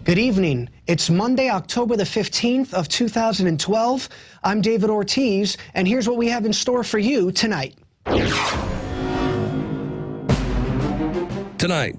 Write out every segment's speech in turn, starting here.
Good evening. It's Monday, October the 15th of 2012. I'm David Ortiz, and here's what we have in store for you tonight. Tonight,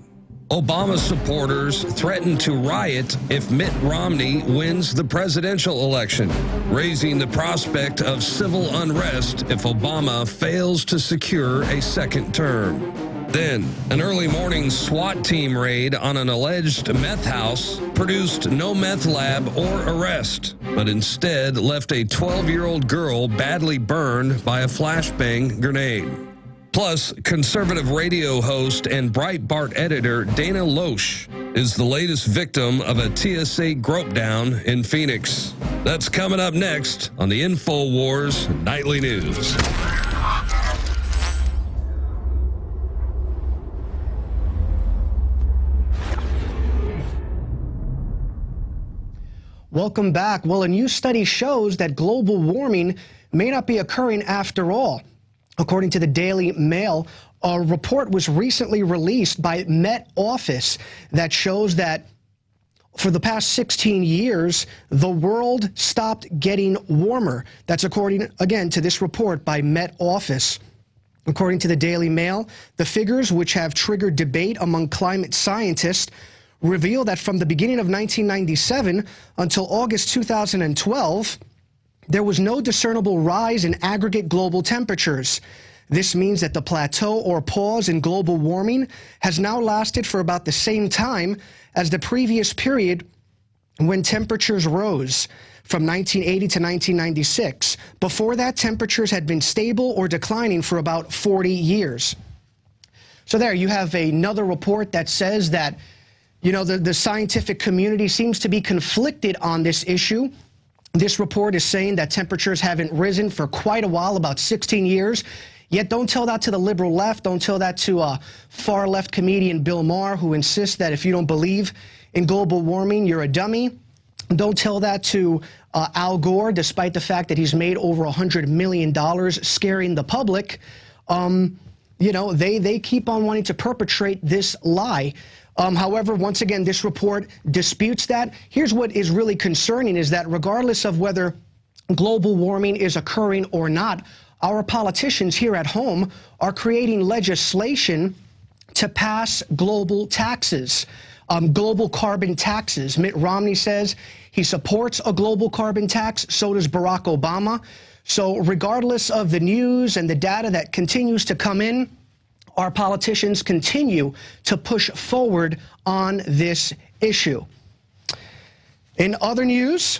Obama supporters threaten to riot if Mitt Romney wins the presidential election, raising the prospect of civil unrest if Obama fails to secure a second term. Then, an early morning SWAT team raid on an alleged meth house produced no meth lab or arrest, but instead left a 12-year-old girl badly burned by a flashbang grenade. Plus, conservative radio host and Breitbart editor Dana Loesch is the latest victim of a TSA grope-down in Phoenix. That's coming up next on the InfoWars Nightly News. Welcome back. Well, a new study shows that global warming may not be occurring after all. According to the Daily Mail, a report was recently released by Met Office that shows that for the past 16 years, the world stopped getting warmer. That's according, again, to this report by Met Office. According to the Daily Mail, the figures, which have triggered debate among climate scientists, reveal that from the beginning of 1997 until August 2012, there was no discernible rise in aggregate global temperatures. This means that the plateau or pause in global warming has now lasted for about the same time as the previous period when temperatures rose, from 1980 to 1996. Before that, temperatures had been stable or declining for about 40 years. So there you have another report that says that the scientific community seems to be conflicted on this issue. This report is saying that temperatures haven't risen for quite a while, about 16 years. Yet don't tell that to the liberal left. Don't tell that to far-left comedian Bill Maher, who insists that if you don't believe in global warming, you're a dummy. Don't tell that to Al Gore, despite the fact that he's made over $100 million scaring the public. They keep on wanting to perpetrate this lie. However, once again, this report disputes that. Here's what is really concerning is that regardless of whether global warming is occurring or not, our politicians here at home are creating legislation to pass global taxes, global carbon taxes. Mitt Romney says he supports a global carbon tax. So does Barack Obama. So regardless of the news and the data that continues to come in, our politicians continue to push forward on this issue. In other news,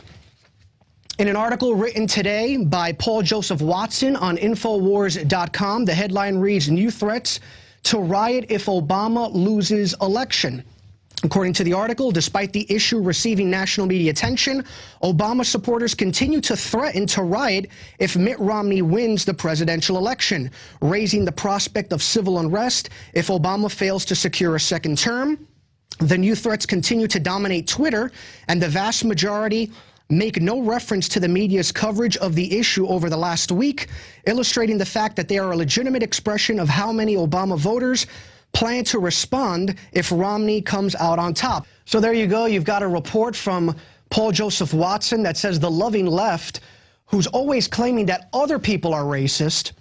in an article written today by Paul Joseph Watson on InfoWars.com, the headline reads, "New threats to riot if Obama loses election." According to the article, despite the issue receiving national media attention, Obama supporters continue to threaten to riot if Mitt Romney wins the presidential election, raising the prospect of civil unrest if Obama fails to secure a second term. The new threats continue to dominate Twitter, and the vast majority make no reference to the media's coverage of the issue over the last week, illustrating the fact that they are a legitimate expression of how many Obama voters plan to respond if Romney comes out on top. So there you go. You've got a report from Paul Joseph Watson that says the loving left, who's always claiming that other people are racist,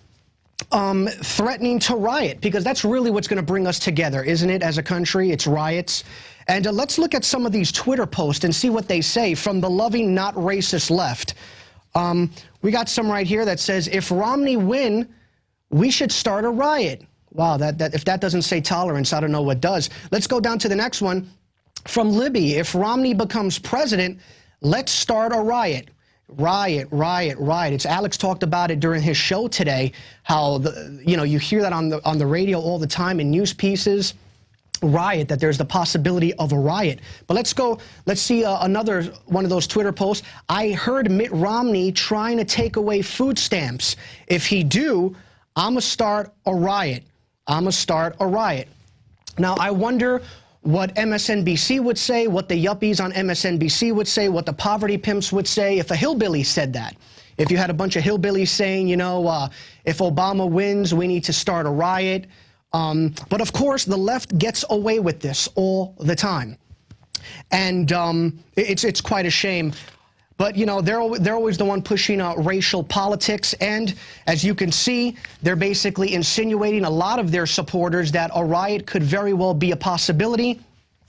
threatening to riot, because that's really what's going to bring us together, isn't it, as a country? It's riots. And let's look at some of these Twitter posts and see what they say from the loving, not racist left. We got some right here that says, if Romney win, we should start a riot. Wow, if that doesn't say tolerance, I don't know what does. Let's go down to the next one. From Libby, if Romney becomes president, let's start a riot. Riot, riot, riot. It's Alex talked about it during his show today, how you hear that on the radio all the time in news pieces. Riot, that there's the possibility of a riot. But let's see another one of those Twitter posts. I heard Mitt Romney trying to take away food stamps. If he do, I'ma start a riot. I'ma start a riot. Now, I wonder what MSNBC would say, what the yuppies on MSNBC would say, what the poverty pimps would say if a hillbilly said that. If you had a bunch of hillbillies saying, if Obama wins, we need to start a riot. But of course, the left gets away with this all the time. And it's quite a shame. But, you know, they're always the one pushing racial politics. And as you can see, they're basically insinuating a lot of their supporters that a riot could very well be a possibility.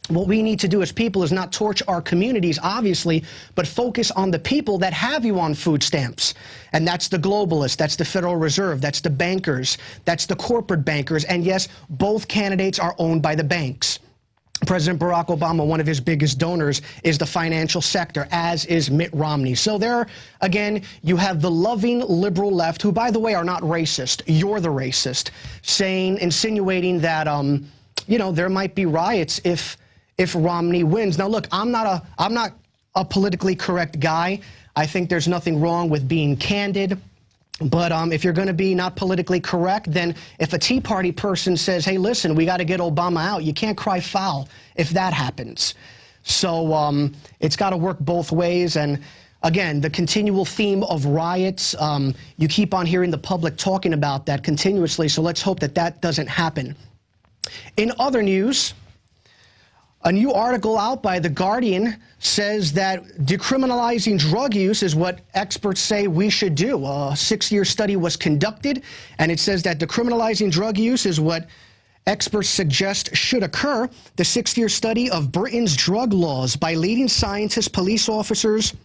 What we need to do as people is not torch our communities, obviously, but focus on the people that have you on food stamps. And that's the globalists, that's the Federal Reserve, that's the bankers, that's the corporate bankers. And yes, both candidates are owned by the banks. President Barack Obama, one of his biggest donors, is the financial sector, as is Mitt Romney. So there, again, you have the loving liberal left, who, by the way, are not racist. You're the racist, insinuating that, you know, there might be riots if Romney wins. Now, look, I'm not a politically correct guy. I think there's nothing wrong with being candid. But if you're going to be not politically correct, then if a Tea Party person says, hey, listen, we got to get Obama out, you can't cry foul if that happens. So it's got to work both ways. And again, the continual theme of riots, you keep on hearing the public talking about that continuously. So let's hope that that doesn't happen. In other news, a new article out by The Guardian says that decriminalizing drug use is what experts say we should do. A 6-year study was conducted, and it says that decriminalizing drug use is what experts suggest should occur. The 6-year study of Britain's drug laws by leading scientists, police officers,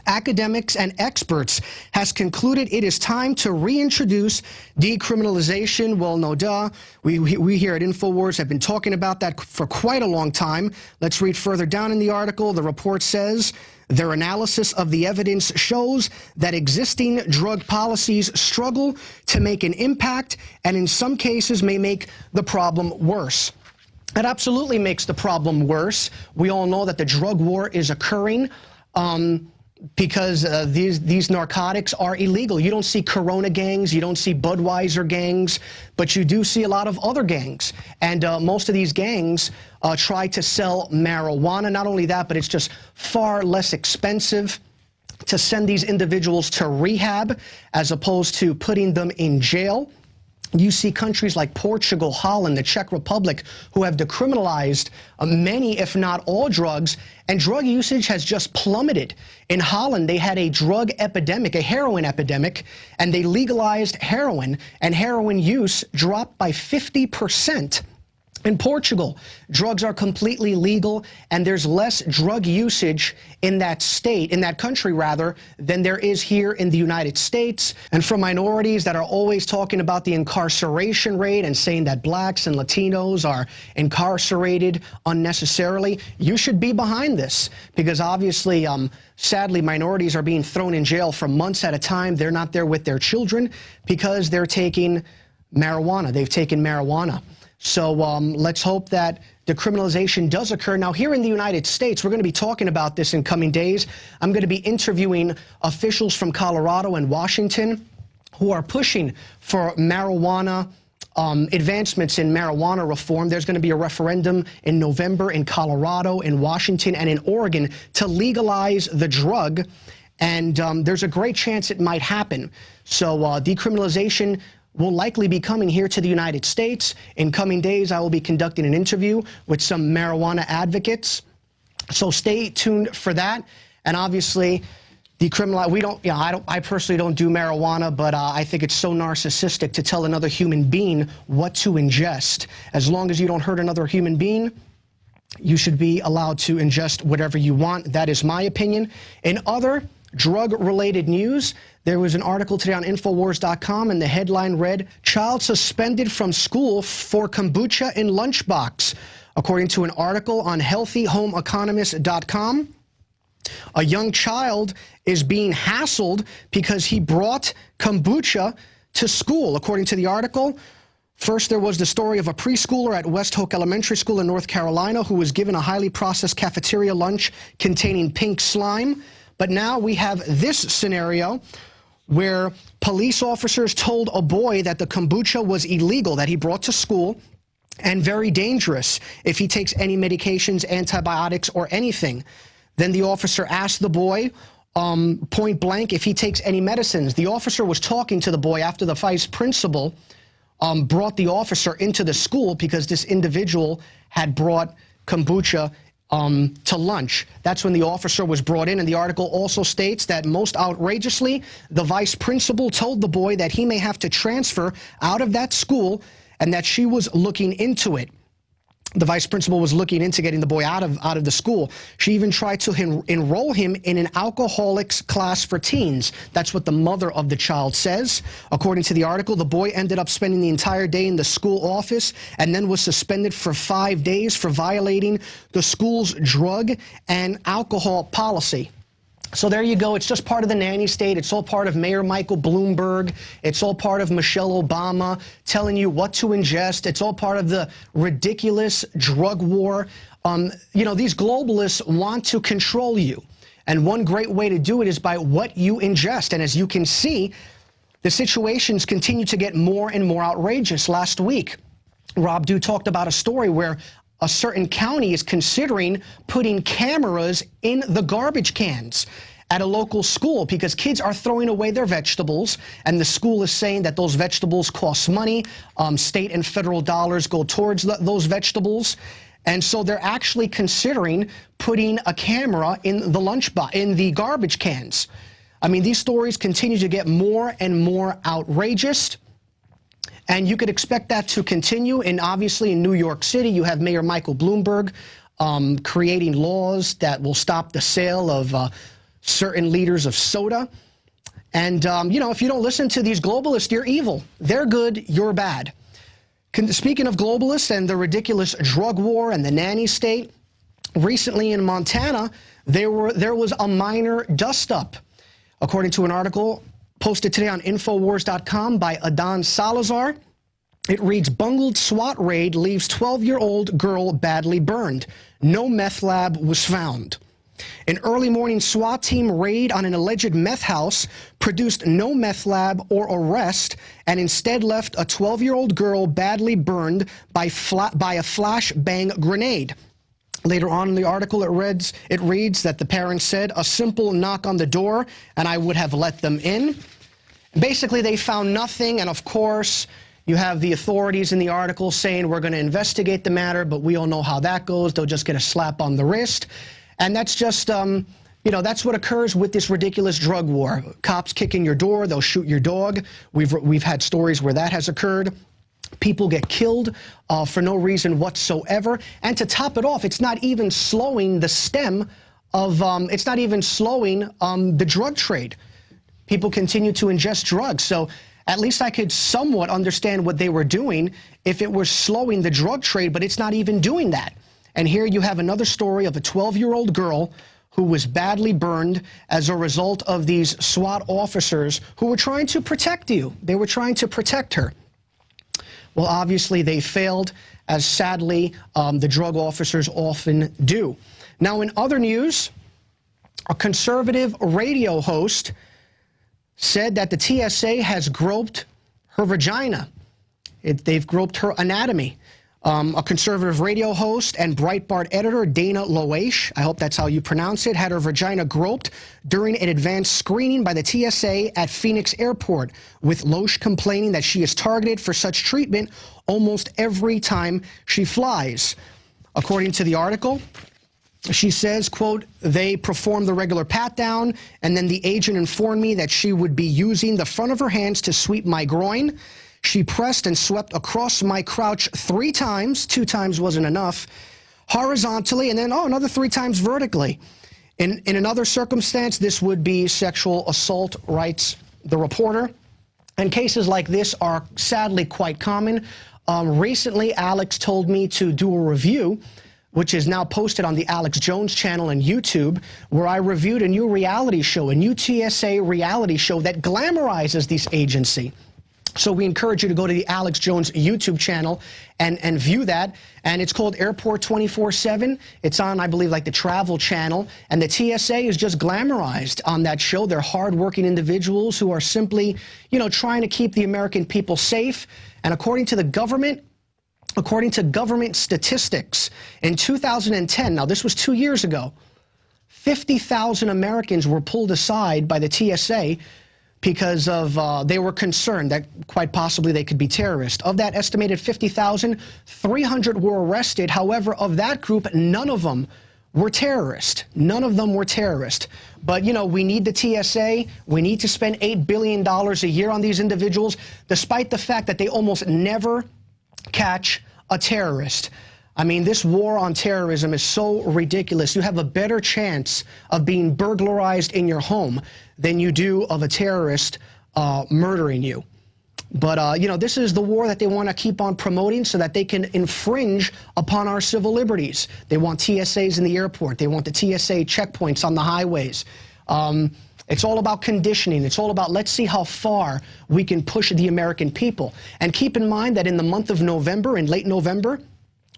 academics, and experts has concluded it is time to reintroduce decriminalization. Well, no duh. We here at InfoWars have been talking about that for quite a long time. Let's read further down in the article. The report says their analysis of the evidence shows that existing drug policies struggle to make an impact and in some cases may make the problem worse. It absolutely makes the problem worse. We all know that the drug war is occurring. Because these narcotics are illegal. You don't see Corona gangs, you don't see Budweiser gangs, but you do see a lot of other gangs. And most of these gangs try to sell marijuana. Not only that, but it's just far less expensive to send these individuals to rehab as opposed to putting them in jail. You see countries like Portugal, Holland, the Czech Republic, who have decriminalized many, if not all, drugs, and drug usage has just plummeted. In Holland, they had a drug epidemic, a heroin epidemic, and they legalized heroin, and heroin use dropped by 50%. In Portugal, drugs are completely legal, and there's less drug usage in that state, in that country rather, than there is here in the United States. And for minorities that are always talking about the incarceration rate and saying that blacks and Latinos are incarcerated unnecessarily, you should be behind this, because obviously, sadly, minorities are being thrown in jail for months at a time. They're not there with their children because they're taking marijuana. They've taken marijuana. So let's hope that decriminalization does occur. Now, here in the United States, we're going to be talking about this in coming days. I'm going to be interviewing officials from Colorado and Washington who are pushing for marijuana advancements in marijuana reform. There's going to be a referendum in November in Colorado, in Washington, and in Oregon to legalize the drug. And there's a great chance it might happen. So decriminalization will likely be coming here to the United States. In coming days, I will be conducting an interview with some marijuana advocates. So stay tuned for that. And obviously, decriminalize. I personally don't do marijuana, but I think it's so narcissistic to tell another human being what to ingest. As long as you don't hurt another human being, you should be allowed to ingest whatever you want. That is my opinion. In other drug-related news, there was an article today on InfoWars.com, and the headline read, "Child suspended from school for kombucha in lunchbox." According to an article on healthyhomeeconomist.com, a young child is being hassled because he brought kombucha to school. According to the article, first there was the story of a preschooler at West Hook Elementary School in North Carolina who was given a highly processed cafeteria lunch containing pink slime. But now we have this scenario where police officers told a boy that the kombucha was illegal, that he brought to school, and very dangerous if he takes any medications, antibiotics, or anything. Then the officer asked the boy point blank if he takes any medicines. The officer was talking to the boy after the vice principal brought the officer into the school because this individual had brought kombucha to lunch. That's when the officer was brought in, and the article also states that most outrageously, the vice principal told the boy that he may have to transfer out of that school and that she was looking into it. The vice principal was looking into getting the boy out of the school. She even tried to enroll him in an alcoholics class for teens. That's what the mother of the child says. According to the article, the boy ended up spending the entire day in the school office and then was suspended for 5 days for violating the school's drug and alcohol policy. So there you go. It's just part of the nanny state. It's all part of Mayor Michael Bloomberg. It's all part of Michelle Obama telling you what to ingest. It's all part of the ridiculous drug war. You know, these globalists want to control you. And one great way to do it is by what you ingest. And as you can see, the situations continue to get more and more outrageous. Last week, Rob Dew talked about a story where a certain county is considering putting cameras in the garbage cans at a local school because kids are throwing away their vegetables, and the school is saying that those vegetables cost money. State and federal dollars go towards those vegetables. And so they're actually considering putting a camera in the garbage cans. I mean, these stories continue to get more and more outrageous. And you could expect that to continue. And obviously in New York City, you have Mayor Michael Bloomberg creating laws that will stop the sale of certain liters of soda. And, you know, if you don't listen to these globalists, you're evil. They're good, you're bad. Speaking of globalists and the ridiculous drug war and the nanny state, recently in Montana, there was a minor dust-up. According to an article posted today on InfoWars.com by Adon Salazar, it reads, bungled SWAT raid leaves 12-year-old girl badly burned. No meth lab was found. An early morning SWAT team raid on an alleged meth house produced no meth lab or arrest and instead left a 12-year-old girl badly burned by a flashbang grenade. Later on in the article, it reads that the parents said, a simple knock on the door and I would have let them in. Basically, they found nothing, and of course, you have the authorities in the article saying we're going to investigate the matter, but we all know how that goes. They'll just get a slap on the wrist. And that's just, you know, that's what occurs with this ridiculous drug war. Cops kick in your door, they'll shoot your dog. We've had stories where that has occurred. People get killed for no reason whatsoever. And to top it off, it's not even slowing the stem of, it's not even slowing the drug trade. People continue to ingest drugs. So at least I could somewhat understand what they were doing if it was slowing the drug trade, but it's not even doing that. And here you have another story of a 12-year-old girl who was badly burned as a result of these SWAT officers who were trying to protect you. They were trying to protect her. Well, obviously, they failed, as sadly the drug officers often do. Now, in other news, a conservative radio host said that the TSA has groped her vagina. They've groped her anatomy. A conservative radio host and Breitbart editor, Dana Loesch, I hope that's how you pronounce it, had her vagina groped during an advanced screening by the TSA at Phoenix Airport, with Loesch complaining that she is targeted for such treatment almost every time she flies. According to the article, she says, quote, they performed the regular pat down, and then the agent informed me that she would be using the front of her hands to sweep my groin. She pressed and swept across my crouch 3 times. 2 times wasn't enough. Horizontally, and then, another 3 times vertically. In another circumstance, this would be sexual assault, writes the reporter. And cases like this are sadly quite common. Recently, Alex told me to do a review, which is now posted on the Alex Jones channel on YouTube, where I reviewed a new reality show, a new TSA reality show that glamorizes this agency. So we encourage you to go to the Alex Jones YouTube channel and view that. And it's called Airport 24/7. It's on, I believe, like the Travel Channel. And the TSA is just glamorized on that show. They're hardworking individuals who are simply, you know, trying to keep the American people safe. And according to the government, according to government statistics, in 2010, now this was 2 years ago, 50,000 Americans were pulled aside by the TSA because of they were concerned that quite possibly they could be terrorists. Of that estimated 50,000, 300 were arrested. However, of that group, none of them were terrorists. None of them were terrorists. But, you know, we need the TSA. We need to spend $8 billion a year on these individuals, despite the fact that they almost never catch a terrorist. I mean, this war on terrorism is so ridiculous. You have a better chance of being burglarized in your home than you do of a terrorist murdering you. But, you know, this is the war that they want to keep on promoting so that they can infringe upon our civil liberties. They want TSAs in the airport. They want the TSA checkpoints on the highways. It's all about conditioning. It's all about let's see how far we can push the American people. And keep in mind that in the month of November, in late November,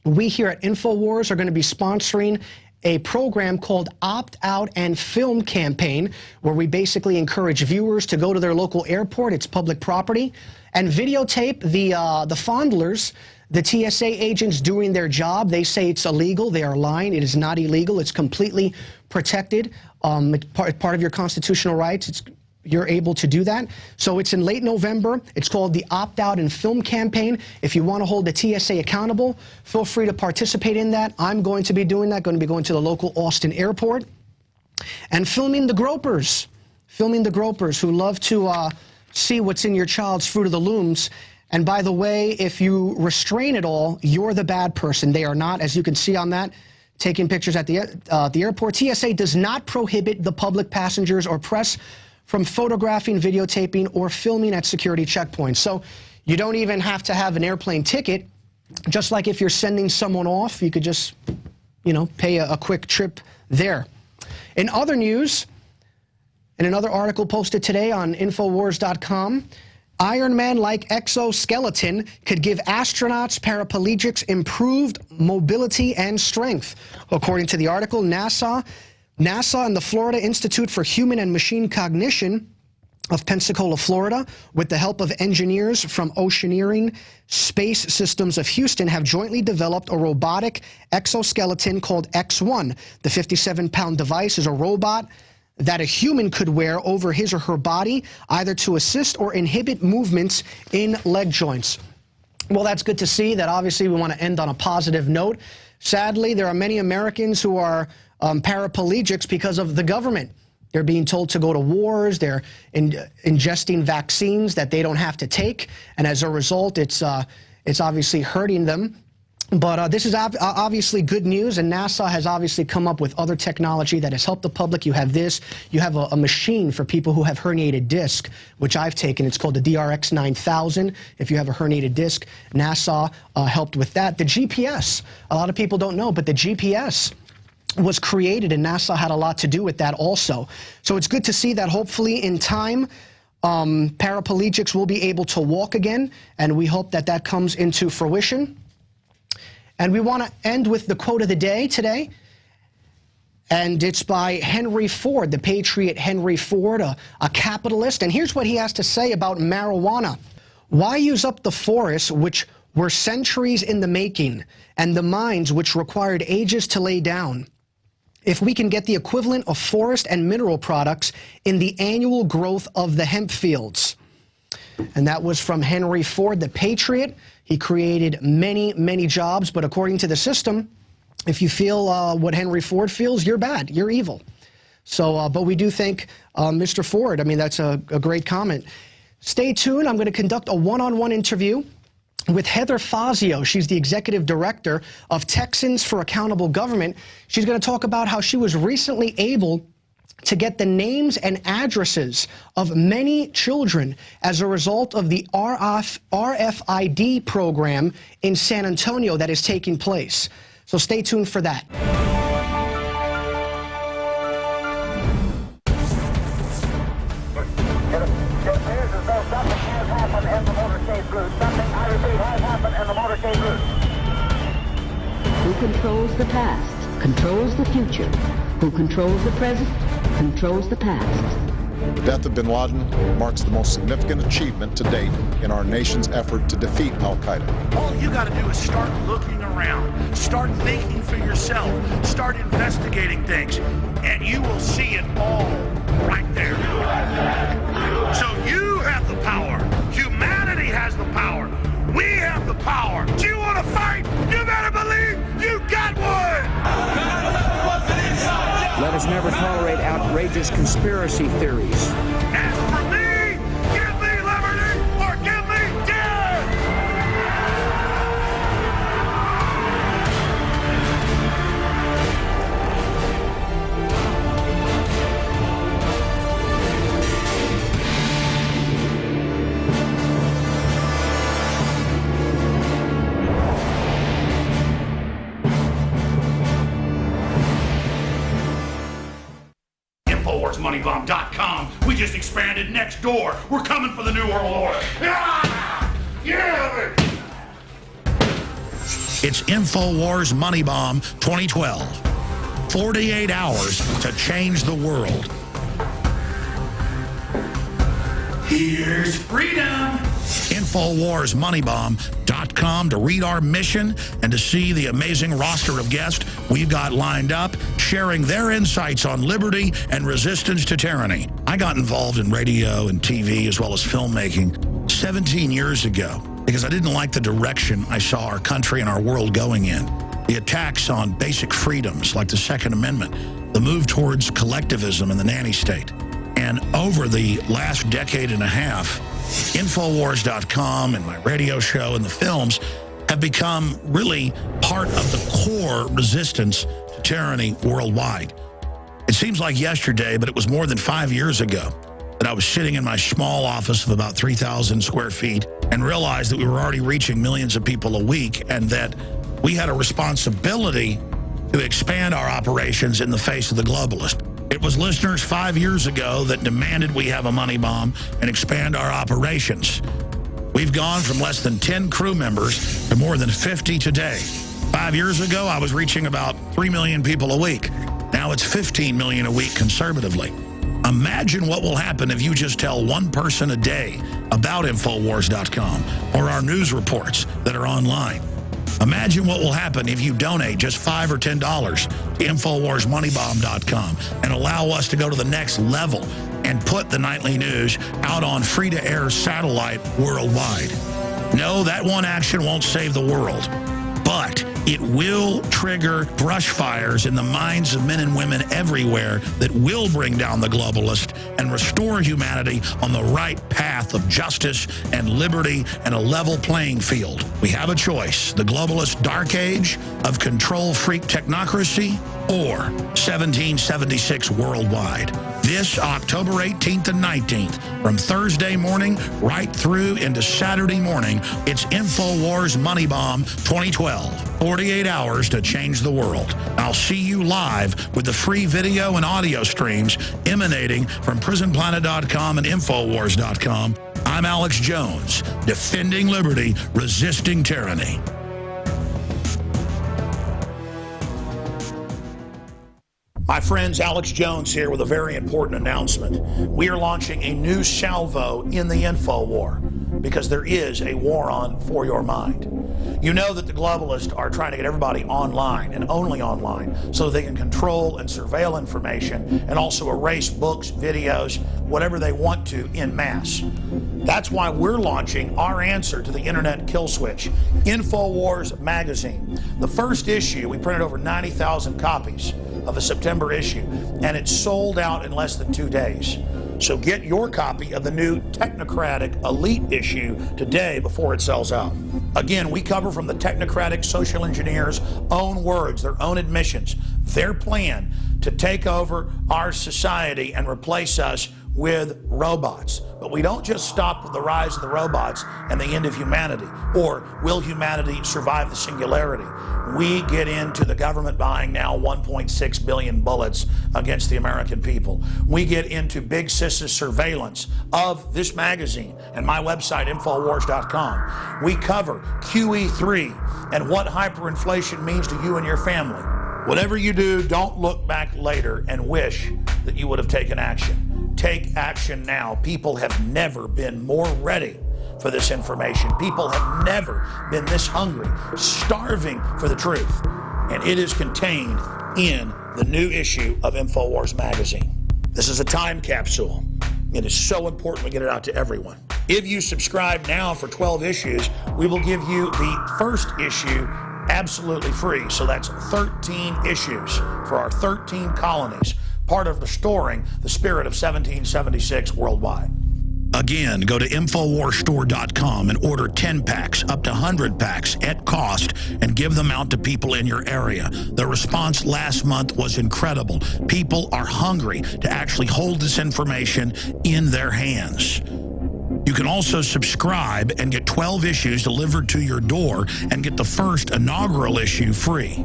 we here at InfoWars are going to be sponsoring a program called Opt Out and Film Campaign, where we basically encourage viewers to go to their local airport, it's public property, and videotape the fondlers, the TSA agents doing their job. They say it's illegal. They are lying. It is not illegal. It's completely protected. It's part of your constitutional rights. You're able to do that. So it's in late November. It's called the Opt Out and Film Campaign. If you want to hold the TSA accountable, feel free to participate in that. I'm going to be doing that, going to be going to the local Austin airport and filming the gropers who love to see what's in your child's Fruit of the Looms. And by the way, if you restrain it all, you're the bad person. They are not, as you can see on that, taking pictures at the airport. TSA does not prohibit the public, passengers, or press from photographing, videotaping, or filming at security checkpoints. So you don't even have to have an airplane ticket. Just like if you're sending someone off, you could just, you know, pay a quick trip there. In other news, in another article posted today on InfoWars.com, Iron Man-like exoskeleton could give astronauts, paraplegics improved mobility and strength. According to the article, NASA and the Florida Institute for Human and Machine Cognition of Pensacola, Florida, with the help of engineers from Oceaneering Space Systems of Houston, have jointly developed a robotic exoskeleton called X1. The 57-pound device is a robot that a human could wear over his or her body, either to assist or inhibit movements in leg joints. Well, that's good to see. That obviously we want to end on a positive note. Sadly, there are many Americans who are paraplegics because of the government. They're being told to go to wars. They're ingesting vaccines that they don't have to take, and as a result, it's obviously hurting them. But this is obviously good news, and NASA has obviously come up with other technology that has helped the public. You have this. You have a machine for people who have herniated disc, which I've taken. It's called the DRX 9000. If you have a herniated disc, NASA helped with that. The GPS, a lot of people don't know, but the GPS was created, and NASA had a lot to do with that also. So it's good to see that hopefully in time, paraplegics will be able to walk again, and we hope that that comes into fruition. And we want to end with the quote of the day today, and it's by Henry Ford, the patriot Henry Ford, a capitalist. And here's what he has to say about marijuana. Why use up the forests which were centuries in the making, and the mines which required ages to lay down, if we can get the equivalent of forest and mineral products in the annual growth of the hemp fields? And that was from Henry Ford, the patriot. He created many, many jobs, but according to the system, if you feel what Henry Ford feels, you're bad, you're evil. So, but we do thank Mr. Ford. I mean, that's a great comment. Stay tuned. I'm going to conduct a one-on-one interview with Heather Fazio. She's the executive director of Texans for Accountable Government. She's going to talk about how she was recently able to get the names and addresses of many children as a result of the RFID program in San Antonio that is taking place. So stay tuned for that. It appears as though something has happened in the motorcade route. Something, I repeat, has happened in the motorcade route. Who controls the past, controls the future. Who controls the present, controls the past. The death of bin Laden marks the most significant achievement to date in our nation's effort to defeat al-Qaeda. All you got to do is start looking around, start thinking for yourself, start investigating things, and you will see it all right there. So you have the power. Humanity has the power. We have the power. Do you want to fight? You better believe you got one. never tolerate outrageous conspiracy theories. As for me, give me liberty or give me death! InfoWarsMoneyBomb.com. We just expanded next door. We're coming for the New World Order. Ah! Yeah, baby! It's InfoWars Money Bomb 2012. 48 hours to change the world. Here's freedom. InfoWarsMoneyBomb.com to read our mission and to see the amazing roster of guests we've got lined up, sharing their insights on liberty and resistance to tyranny. I got involved in radio and TV as well as filmmaking 17 years ago because I didn't like the direction I saw our country and our world going in. The attacks on basic freedoms like the Second Amendment, the move towards collectivism and the nanny state. And over the last decade and a half, InfoWars.com and my radio show and the films have become really part of the core resistance to tyranny worldwide. It seems like yesterday, but it was more than 5 years ago that I was sitting in my small office of about 3,000 square feet and realized that we were already reaching millions of people a week and that we had a responsibility to expand our operations in the face of the globalist. It was listeners 5 years ago that demanded we have a money bomb and expand our operations. We've gone from less than 10 crew members to more than 50 today. 5 years ago, I was reaching about 3 million people a week. Now it's 15 million a week conservatively. Imagine what will happen if you just tell one person a day about InfoWars.com or our news reports that are online. Imagine what will happen if you donate just $5 or $10 to InfoWarsMoneyBomb.com and allow us to go to the next level and put the nightly news out on free-to-air satellite worldwide. No, that one action won't save the world, but it will trigger brush fires in the minds of men and women everywhere that will bring down the globalist and restore humanity on the right path of justice and liberty and a level playing field. We have a choice: the globalist dark age of control freak technocracy or 1776 worldwide. This October 18th and 19th, from Thursday morning right through into Saturday morning, it's InfoWars Money Bomb 2012. 48 hours to change the world. I'll see you live with the free video and audio streams emanating from PrisonPlanet.com and InfoWars.com. I'm Alex Jones, defending liberty, resisting tyranny. My friends, Alex Jones here with a very important announcement. We are launching a new salvo in the info war because there is a war on for your mind. You know that the globalists are trying to get everybody online and only online so they can control and surveil information and also erase books, videos, whatever they want to en masse. That's why we're launching our answer to the internet kill switch, InfoWars magazine. The first issue, we printed over 90,000 copies of the September issue, and it sold out in less than 2 days. So get your copy of the new technocratic elite issue today before it sells out. Again, we cover from the technocratic social engineers' own words, their own admissions, their plan to take over our society and replace us with robots. But we don't just stop with the rise of the robots and the end of humanity, or will humanity survive the singularity? We get into the government buying now 1.6 billion bullets against the American people. We get into Big Sis's surveillance of this magazine and my website, InfoWars.com. We cover QE3 and what hyperinflation means to you and your family. Whatever you do, don't look back later and wish that you would have taken action. Take action now. People have never been more ready for this information. People have never been this hungry, starving for the truth. And it is contained in the new issue of InfoWars magazine. This is a time capsule. It is so important we get it out to everyone. If you subscribe now for 12 issues, we will give you the first issue absolutely free. So that's 13 issues for our 13 colonies. part of restoring the spirit of 1776 worldwide. Again, go to InfoWarsStore.com and order 10 packs, up to 100 packs at cost, and give them out to people in your area. The response last month was incredible. People are hungry to actually hold this information in their hands. You can also subscribe and get 12 issues delivered to your door and get the first inaugural issue free.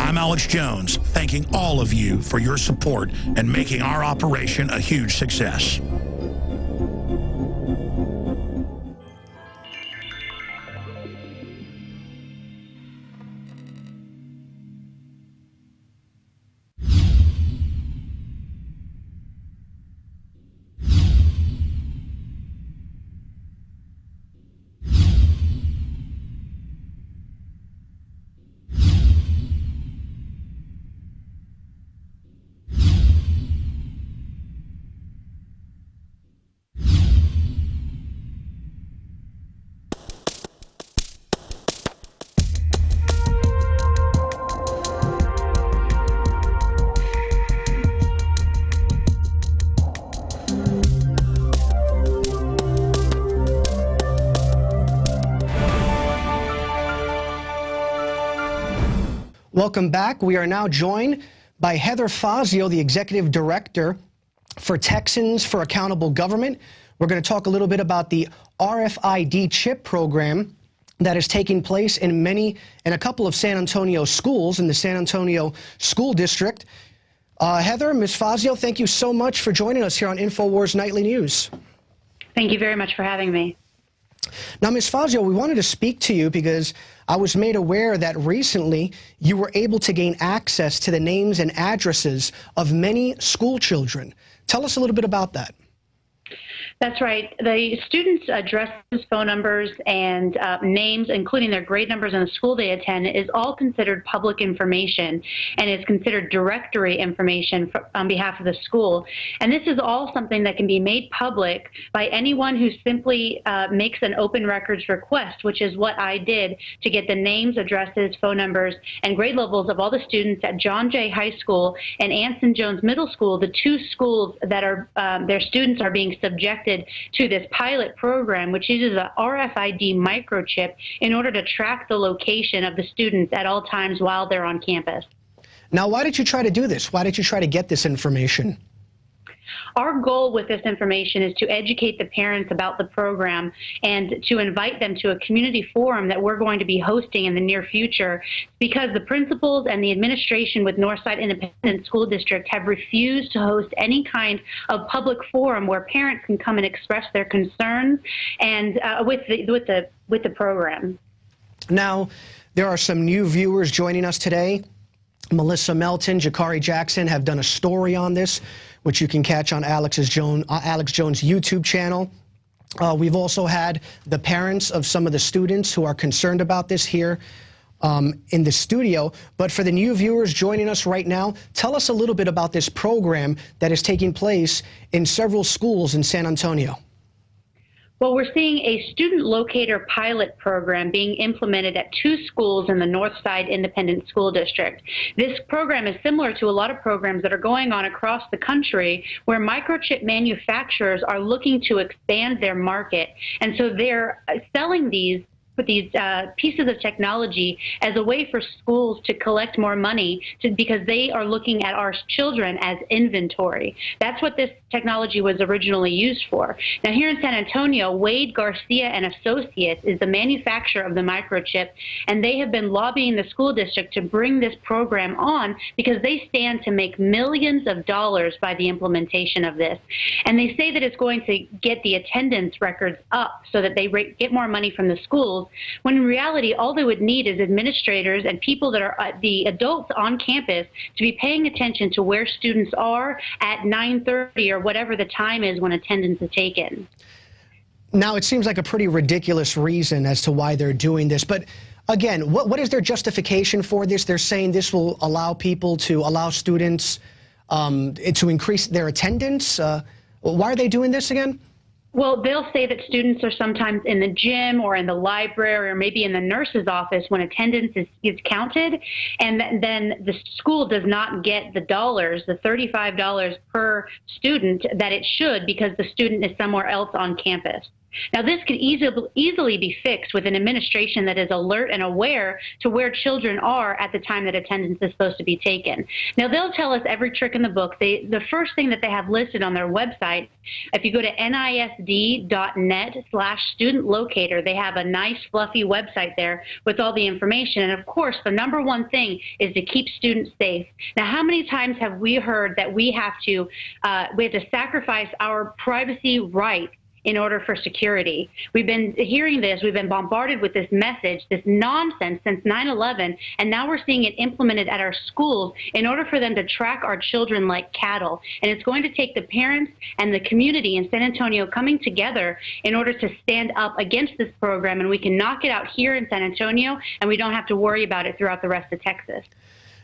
I'm Alex Jones, thanking all of you for your support and making our operation a huge success. Welcome back. We are now joined by Heather Fazio, the Executive Director for Texans for Accountable Government. We're going to talk a little bit about the RFID chip program that is taking place in a couple of San Antonio schools in the San Antonio School District. Heather, Ms. Fazio, thank you so much for joining us here on InfoWars Nightly News. Thank you very much for having me. Now, Ms. Fazio, we wanted to speak to you because I was made aware that recently you were able to gain access to the names and addresses of many school children. Tell us a little bit about that. That's right. The students' addresses, phone numbers, and names, including their grade numbers and the school they attend, is all considered public information and is considered directory information on behalf of the school. And this is all something that can be made public by anyone who simply makes an open records request, which is what I did to get the names, addresses, phone numbers, and grade levels of all the students at John Jay High School and Anson Jones Middle School, the two schools that are their students are being subjected to this pilot program, which uses a RFID microchip in order to track the location of the students at all times while they're on campus. Now, why did you try to do this? Why did you try to get this information? Our goal with this information is to educate the parents about the program and to invite them to a community forum that we're going to be hosting in the near future, because the principals and the administration with Northside Independent School District have refused to host any kind of public forum where parents can come and express their concerns and with the program. Now, there are some new viewers joining us today. Melissa Melton, Jakari Jackson have done a story on this, which you can catch on Alex Jones' YouTube channel. We've also had the parents of some of the students who are concerned about this here in the studio. But for the new viewers joining us right now, tell us a little bit about this program that is taking place in several schools in San Antonio. Well, we're seeing a student locator pilot program being implemented at two schools in the Northside Independent School District. This program is similar to a lot of programs that are going on across the country where microchip manufacturers are looking to expand their market. And so they're selling these pieces of technology as a way for schools to collect more money because they are looking at our children as inventory. That's what this technology was originally used for. Now, here in San Antonio, Wade Garcia and Associates is the manufacturer of the microchip, and they have been lobbying the school district to bring this program on because they stand to make millions of dollars by the implementation of this. And they say that it's going to get the attendance records up so that they get more money from the schools, when in reality, all they would need is administrators and people that are the adults on campus to be paying attention to where students are at 9:30 or whatever the time is when attendance is taken. Now, it seems like a pretty ridiculous reason as to why they're doing this. But again, what is their justification for this? They're saying this will allow students to increase their attendance. Why are they doing this again? Well, they'll say that students are sometimes in the gym or in the library or maybe in the nurse's office when attendance is counted, and then the school does not get the dollars, the $35 per student that it should, because the student is somewhere else on campus. Now, this could easily be fixed with an administration that is alert and aware to where children are at the time that attendance is supposed to be taken. Now, they'll tell us every trick in the book. The first thing that they have listed on their website, if you go to nisd.net/student locator, they have a nice fluffy website there with all the information. And of course, the number one thing is to keep students safe. Now, how many times have we heard that we have to sacrifice our privacy rights in order for security? We've been hearing this, we've been bombarded with this message, this nonsense since 9/11, and now we're seeing it implemented at our schools in order for them to track our children like cattle. And it's going to take the parents and the community in San Antonio coming together in order to stand up against this program, and we can knock it out here in San Antonio, and we don't have to worry about it throughout the rest of Texas.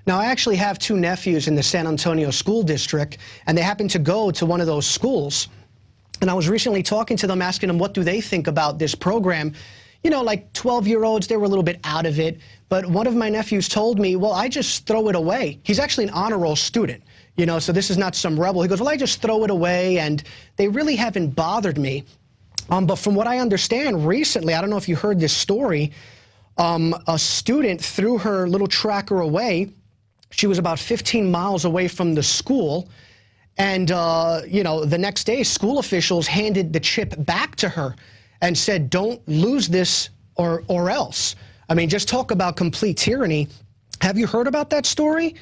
Now, I actually have two nephews in the San Antonio school district, and they happen to go to one of those schools. And I was recently talking to them, asking them what do they think about this program. You know, like 12-year-olds, they were a little bit out of it. But one of my nephews told me, well, I just throw it away. He's actually an honor roll student, you know, so this is not some rebel. He goes, well, I just throw it away, and they really haven't bothered me. But from what I understand recently, I don't know if you heard this story, a student threw her little tracker away. She was about 15 miles away from the school. And, you know, the next day, school officials handed the chip back to her and said, don't lose this or else. I mean, just talk about complete tyranny. Have you heard about that story?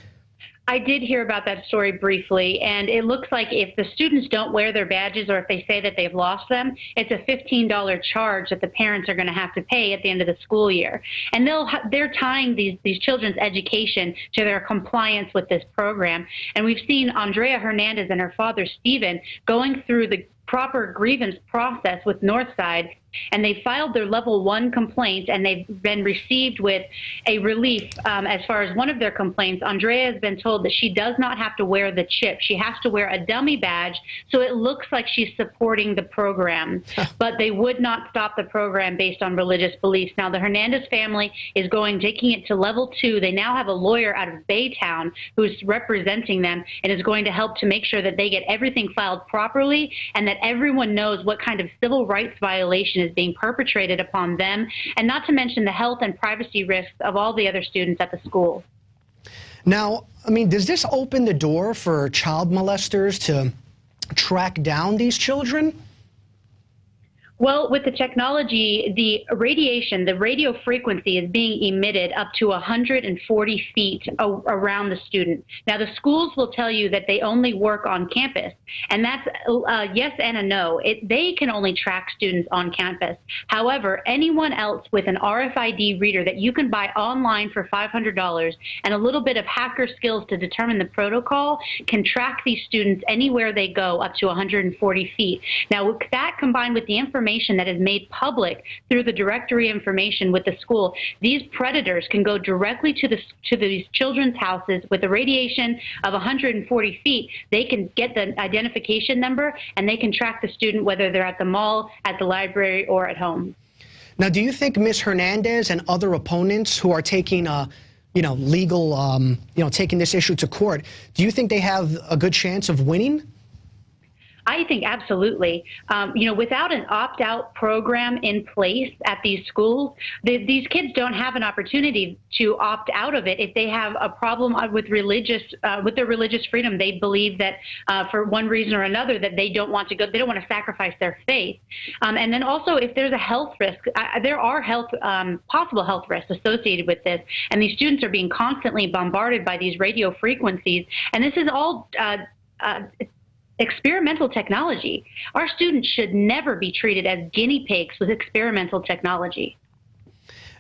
I did hear about that story briefly, and it looks like if the students don't wear their badges or if they say that they've lost them, it's a $15 charge that the parents are going to have to pay at the end of the school year. And they're tying these children's education to their compliance with this program. And we've seen Andrea Hernandez and her father, Stephen, going through the proper grievance process with Northside, and they filed their level 1 complaint, and they've been received with a relief as far as one of their complaints. Andrea has been told that she does not have to wear the chip. She has to wear a dummy badge, so it looks like she's supporting the program. But they would not stop the program based on religious beliefs. Now, the Hernandez family is taking it to level 2. They now have a lawyer out of Baytown who's representing them and is going to help to make sure that they get everything filed properly and that everyone knows what kind of civil rights violation is being perpetrated upon them, and not to mention the health and privacy risks of all the other students at the school. Now, I mean, does this open the door for child molesters to track down these children? Well, with the technology, the radiation, the radio frequency is being emitted up to 140 feet around the student. Now, the schools will tell you that they only work on campus, and that's a yes and a no. They can only track students on campus. However, anyone else with an RFID reader that you can buy online for $500 and a little bit of hacker skills to determine the protocol can track these students anywhere they go up to 140 feet. Now, with that combined with the information that is made public through the directory information with the school, these predators can go directly to these children's houses with a radiation of 140 feet. They can get the identification number, and they can track the student whether they're at the mall, at the library, or at home. Now, do you think Ms. Hernandez and other opponents who are taking legal, taking this issue to court, do you think they have a good chance of winning? I think absolutely. Without an opt-out program in place at these schools, these kids don't have an opportunity to opt out of it if they have a problem with their religious freedom. They believe that for one reason or another that they don't want to go, they don't want to sacrifice their faith. And then also, if there's a health risk, there are possible health risks associated with this, and these students are being constantly bombarded by these radio frequencies, and this is all experimental technology. Our students should never be treated as guinea pigs with experimental technology.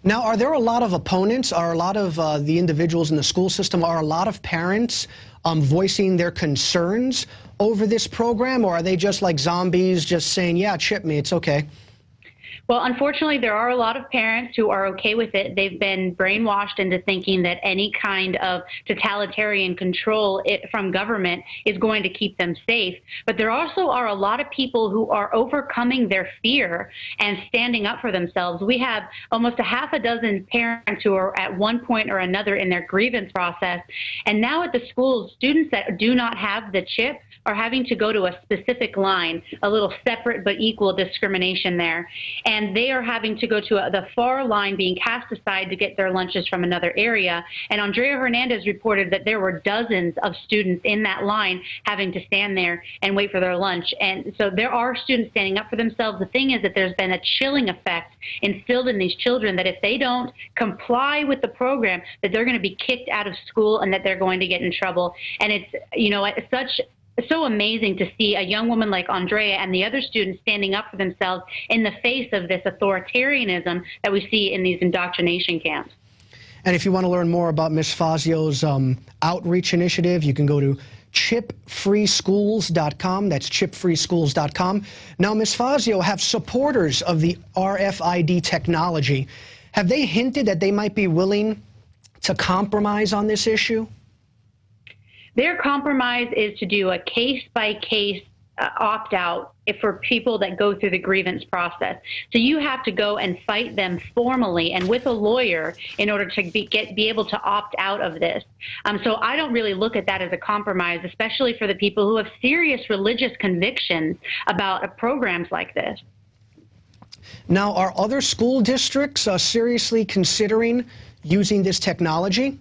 Now, are there a lot of opponents? Are a lot of the individuals in the school system, are a lot of parents voicing their concerns over this program, or are they just like zombies just saying, yeah, chip me, it's okay? Well, unfortunately, there are a lot of parents who are okay with it. They've been brainwashed into thinking that any kind of totalitarian control from government is going to keep them safe. But there also are a lot of people who are overcoming their fear and standing up for themselves. We have almost a half a dozen parents who are at one point or another in their grievance process. And now at the schools, students that do not have the chip are having to go to a specific line, a little separate but equal discrimination there. And they are having to go to the far line being cast aside to get their lunches from another area. And Andrea Hernandez reported that there were dozens of students in that line having to stand there and wait for their lunch. And so there are students standing up for themselves. The thing is that there's been a chilling effect instilled in these children that if they don't comply with the program, that they're going to be kicked out of school and that they're going to get in trouble. And it's, you know, it's so amazing to see a young woman like Andrea and the other students standing up for themselves in the face of this authoritarianism that we see in these indoctrination camps. And if you want to learn more about Ms. Fazio's outreach initiative, you can go to chipfreeschools.com. That's chipfreeschools.com. Now, Ms. Fazio, have supporters of the RFID technology, have they hinted that they might be willing to compromise on this issue? Their compromise is to do a case-by-case opt-out for people that go through the grievance process. So you have to go and fight them formally and with a lawyer in order to be able to opt out of this. So I don't really look at that as a compromise, especially for the people who have serious religious convictions about programs like this. Now, are other school districts seriously considering using this technology?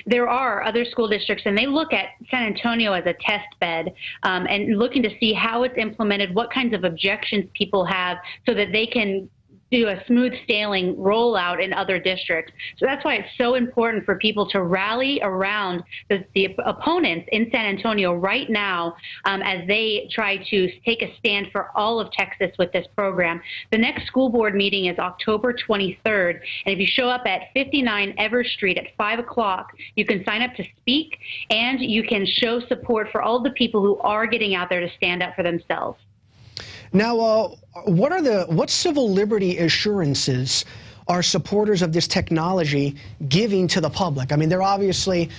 There are other school districts, and they look at San Antonio as a test bed and looking to see how it's implemented, what kinds of objections people have, so that they can do a smooth sailing rollout in other districts. So that's why it's so important for people to rally around the opponents in San Antonio right now as they try to take a stand for all of Texas with this program. The next school board meeting is October 23rd, and if you show up at 59 Ever Street at 5 o'clock, you can sign up to speak, and you can show support for all the people who are getting out there to stand up for themselves. Now, what civil liberty assurances are supporters of this technology giving to the public? I mean, they're obviously,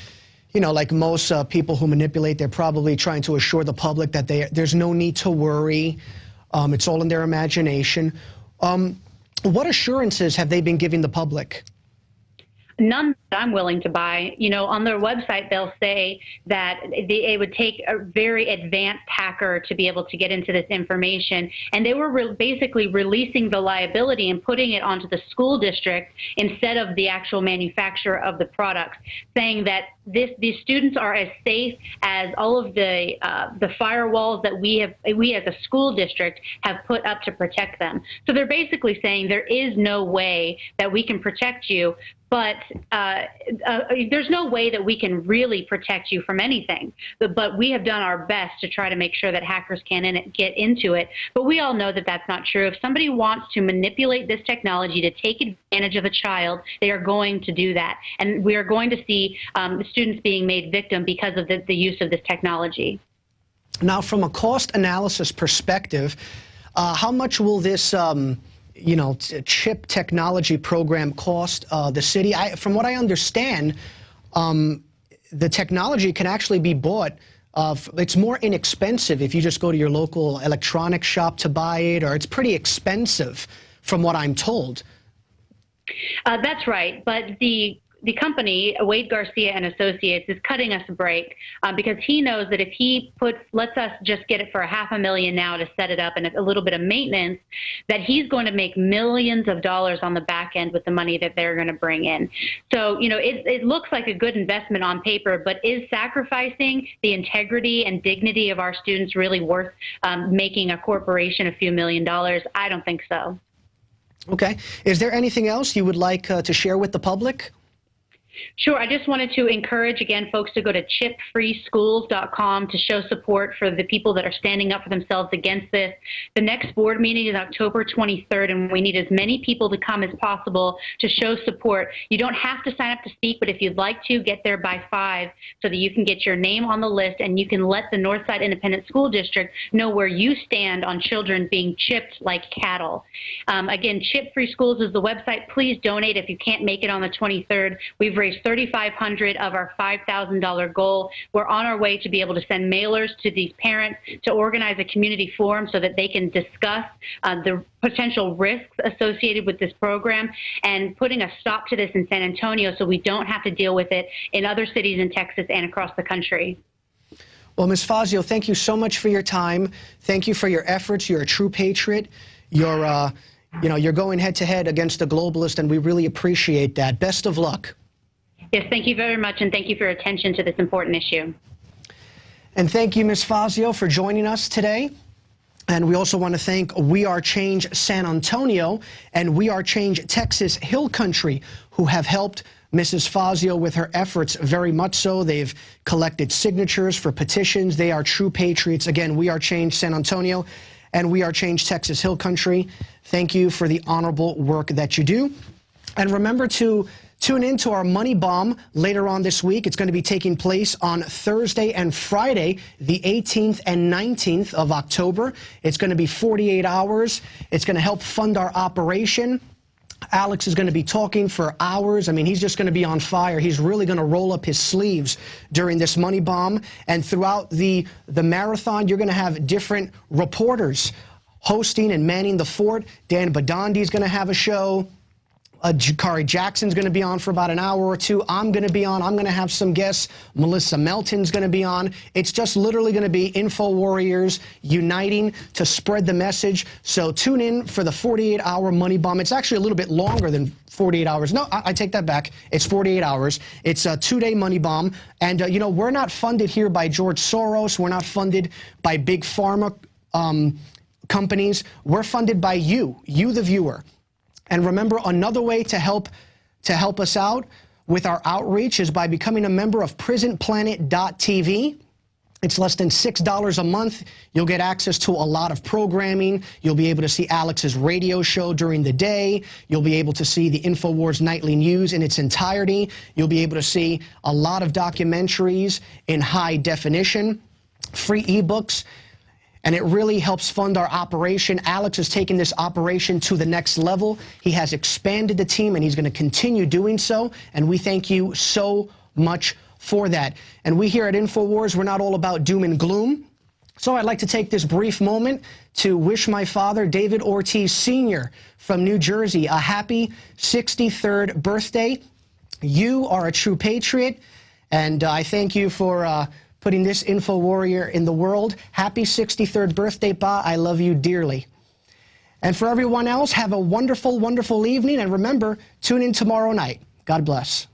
you know, like most people who manipulate, they're probably trying to assure the public that there's no need to worry. It's all in their imagination. What assurances have they been giving the public? None that I'm willing to buy. You know, on their website, they'll say that it would take a very advanced hacker to be able to get into this information. And they were basically releasing the liability and putting it onto the school district instead of the actual manufacturer of the products, saying that these students are as safe as all of the firewalls that we as a school district have put up to protect them. So they're basically saying there is no way that we can protect you, but there's no way that we can really protect you from anything. But we have done our best to try to make sure that hackers can't get into it. But we all know that that's not true. If somebody wants to manipulate this technology to take advantage of a child, they are going to do that. And we are going to see students being made victim because of the use of this technology. Now, from a cost analysis perspective, how much will this chip technology program cost the city? From what I understand, the technology can actually be bought. It's more inexpensive if you just go to your local electronics shop to buy it, or it's pretty expensive from what I'm told. That's right. But the company, Wade Garcia and Associates, is cutting us a break because he knows that if he lets us just get it for $500,000 now to set it up and a little bit of maintenance, that he's going to make millions of dollars on the back end with the money that they're going to bring in. So, you know, it looks like a good investment on paper, but is sacrificing the integrity and dignity of our students really worth making a corporation a few $1 million? I don't think so. Okay. Is there anything else you would like to share with the public? Sure. I just wanted to encourage, again, folks to go to chipfreeschools.com to show support for the people that are standing up for themselves against this. The next board meeting is October 23rd, and we need as many people to come as possible to show support. You don't have to sign up to speak, but if you'd like to, get there by 5 so that you can get your name on the list and you can let the Northside Independent School District know where you stand on children being chipped like cattle. Again, Chip Free Schools is the website. Please donate if you can't make it on the 23rd. We've raised $3,500 of our $5,000 goal. We're on our way to be able to send mailers to these parents to organize a community forum so that they can discuss the potential risks associated with this program and putting a stop to this in San Antonio so we don't have to deal with it in other cities in Texas and across the country. Well, Ms. Fazio, thank you so much for your time. Thank you for your efforts. You're a true patriot. You're going head to head against a globalist, and we really appreciate that. Best of luck. Yes, thank you very much, and thank you for your attention to this important issue. And thank you, Ms. Fazio, for joining us today. And we also want to thank We Are Change San Antonio and We Are Change Texas Hill Country, who have helped Mrs. Fazio with her efforts very much so. They've collected signatures for petitions. They are true patriots. Again, We Are Change San Antonio and We Are Change Texas Hill Country. Thank you for the honorable work that you do. And remember to tune in to our Money Bomb later on this week. It's going to be taking place on Thursday and Friday, the 18th and 19th of October. It's going to be 48 hours. It's going to help fund our operation. Alex is going to be talking for hours. I mean, he's just going to be on fire. He's really going to roll up his sleeves during this Money Bomb. And throughout the marathon, you're going to have different reporters hosting and manning the fort. Dan Badandi is going to have a show. Jakari Jackson's going to be on for about an hour or two. I'm going to be on. I'm going to have some guests. Melissa Melton's going to be on. It's just literally going to be info warriors uniting to spread the message. So tune in for the 48-hour Money Bomb. It's actually a little bit longer than 48 hours. No, I take that back. It's 48 hours. It's a 2-day Money Bomb. And, we're not funded here by George Soros. We're not funded by big pharma companies. We're funded by you, the viewer. And remember, another way to help us out with our outreach is by becoming a member of PrisonPlanet.tv. It's less than $6 a month. You'll get access to a lot of programming. You'll be able to see Alex's radio show during the day. You'll be able to see the InfoWars Nightly News in its entirety. You'll be able to see a lot of documentaries in high definition, free ebooks. And it really helps fund our operation. Alex has taken this operation to the next level. He has expanded the team, and he's going to continue doing so. And we thank you so much for that. And we here at InfoWars, we're not all about doom and gloom. So I'd like to take this brief moment to wish my father, David Ortiz Sr. from New Jersey, a happy 63rd birthday. You are a true patriot, and I thank you for putting this info warrior in the world. Happy 63rd birthday, Pa. I love you dearly. And for everyone else, have a wonderful, wonderful evening. And remember, tune in tomorrow night. God bless.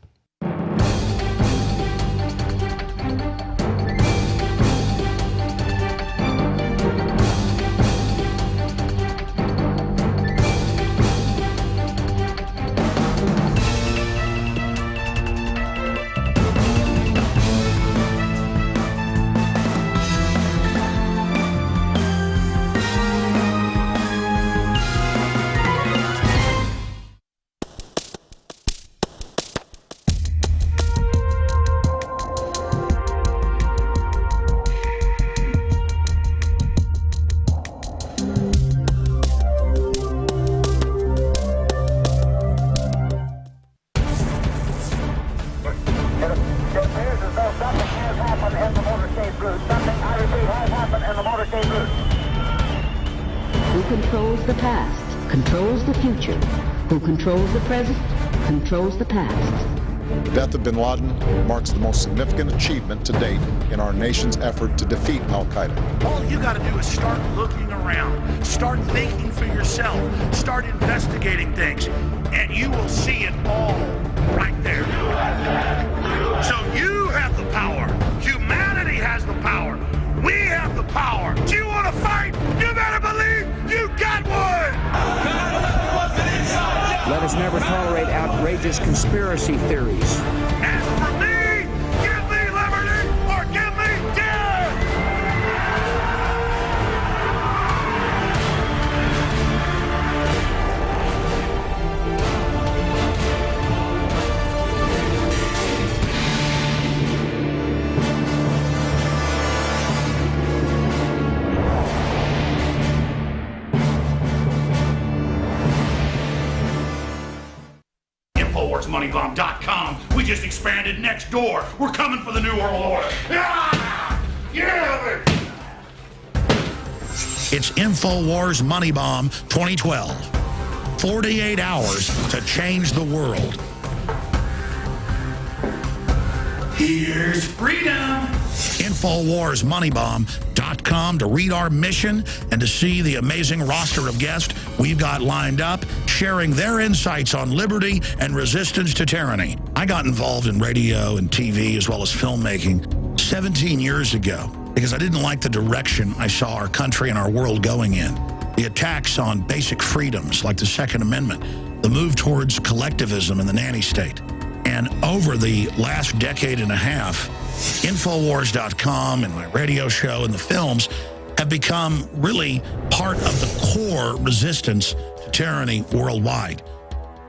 Who controls the past, controls the future. Who controls the present, controls the past. The death of bin Laden marks the most significant achievement to date in our nation's effort to defeat al-Qaeda. All you got to do is start looking around, start thinking for yourself, start investigating things, and you will see it all right there. So you have the power. Humanity has the power. We have the power. Do you want to fight? You better believe you got one! Let us never tolerate outrageous conspiracy theories. As for me, give me liberty or give me death! InfoWarsMoneyBomb.com. We just expanded next door. We're coming for the New World Order. Yeah! Yeah! It's InfoWars Money Bomb 2012. 48 hours to change the world. Here's freedom. InfoWarsMoneyBomb.com to read our mission and to see the amazing roster of guests we've got lined up, sharing their insights on liberty and resistance to tyranny. I got involved in radio and TV as well as filmmaking 17 years ago because I didn't like the direction I saw our country and our world going in. The attacks on basic freedoms like the Second Amendment, the move towards collectivism in the nanny state. And over the last decade and a half, InfoWars.com and my radio show and the films have become really part of the core resistance to tyranny worldwide.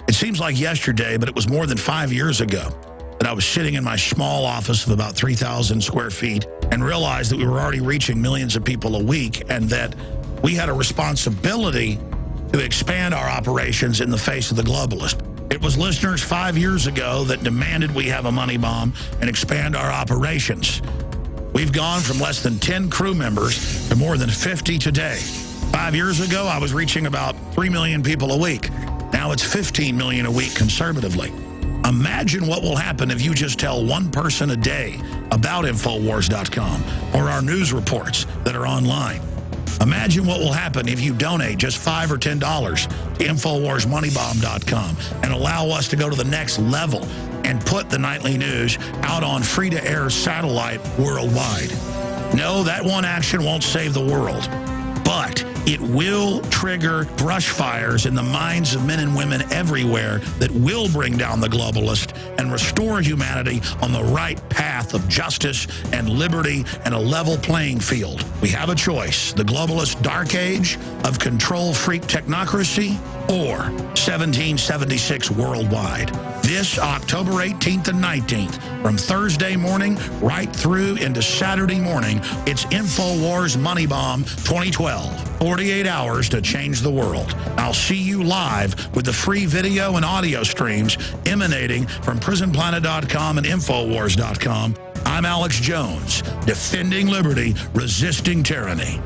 It seems like yesterday, but it was more than 5 years ago that I was sitting in my small office of about 3,000 square feet and realized that we were already reaching millions of people a week and that we had a responsibility to expand our operations in the face of the globalist. It was listeners 5 years ago that demanded we have a money bomb and expand our operations. We've gone from less than 10 crew members to more than 50 today. 5 years ago, I was reaching about 3 million people a week. Now it's 15 million a week conservatively. Imagine what will happen if you just tell one person a day about InfoWars.com or our news reports that are online. Imagine what will happen if you donate just $5 or $10 to InfoWarsMoneyBomb.com and allow us to go to the next level and put the nightly news out on free-to-air satellite worldwide. No, that one action won't save the world, but it will trigger brush fires in the minds of men and women everywhere that will bring down the globalist and restore humanity on the right path of justice and liberty and a level playing field. We have a choice: the globalist dark age of control freak technocracy or 1776 worldwide. This October 18th and 19th, from Thursday morning right through into Saturday morning, it's InfoWars Money Bomb 2012. 48 hours to change the world. I'll see you live with the free video and audio streams emanating from PrisonPlanet.com and InfoWars.com. I'm Alex Jones, defending liberty, resisting tyranny.